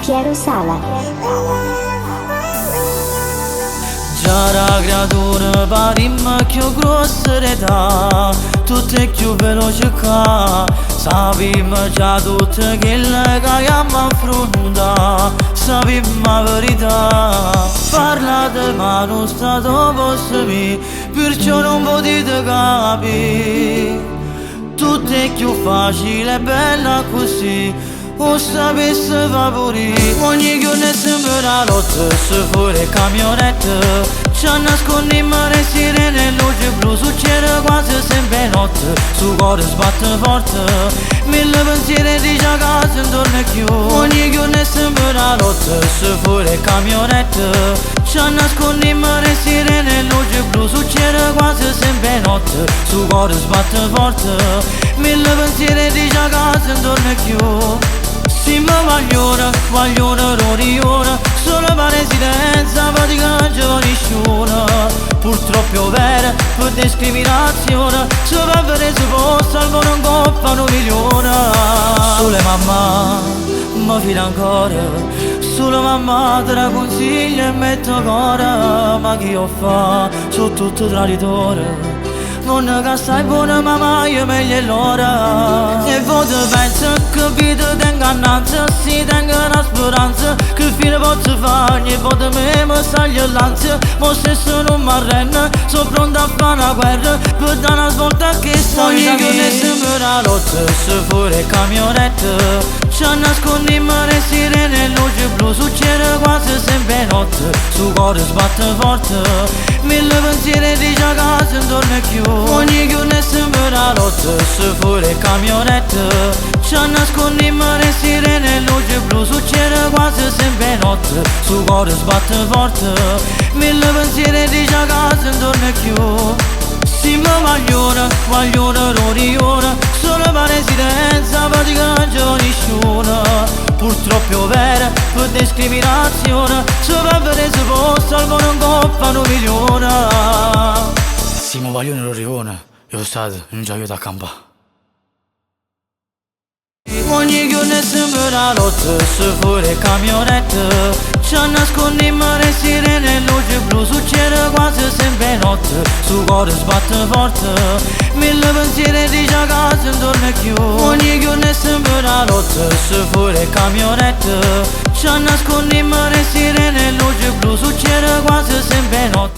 Piero Sala. Già la creatura parimma più grossa d'età, tutte più veloci qua. Sappiamo già tutte quelle che abbiamo affrontato, sappiamo la verità. Parlate ma non sta dopo me, perciò non potete capire. Tutto è più facile e bella così, o sapesse vapori. Ogni giorno è sempre la lotta, se fuori camionette ci nascondiamo le sirene, luce blu, succede quasi sempre notte. Su cuore sbatte forte, mille pensieri di già casa intorno più. Ogni giorno è sempre la lotta, se fuori camionette ci nascondiamo le sirene, luce blu, succede quasi sempre notte. Su cuore sbatte forte, mille pensieri di già casa intorno più. Sì, ma vogliono roriona, solo per residenza, pratica giovanisciona. Purtroppo vera, per discriminazione, se va per il posto, salgono un coppa 1 milione. Solo mamma, mi fida ancora, solo mamma te la consiglia e metto ancora. Ma chi io fa, sono tutto traditore. Non che stai buona mamma, io meglio è l'ora. E voi pensa che vita di ingannanza, si tenga una speranza, che fine posso fare, voi me mi sale l'ansia. Ma stesso non mi arrendo, sono pronto a fare una guerra, per dare una svolta che sto. Ogni giorno è sempre la lotta, se fuori camionette ci nascondiamo le sirene, luce blu, succede quasi sempre notte. Su cuore sbatte forte, mille pensieri di già casa intorno più. Ogni giorno è sempre la lotta, se fuori camionette ci nascondiamo le sirene, luce blu, succede quasi sempre notte. Su cuore sbatte forte, mille pensieri di già casa intorno più. Sì, ma vogliono roriona, solo per residenza, pratica giovanisciona. Purtroppo vera, per discriminazione, se va per il posto, salgono un coppa 1 milione. Sì, ma vogliono roriona, io stato in gioco da campare. Ogni giorno è sempre la lotta, se fuori camionette ci nascondiamo le sirene, luce blu, succede quasi sempre notte. Su cuore sbatte forte, mille pensieri di già casa intorno più. Ogni giorno è sempre la lotta, se fuori camionette ci nascondiamo le sirene, luce blu, succede quasi sempre notte.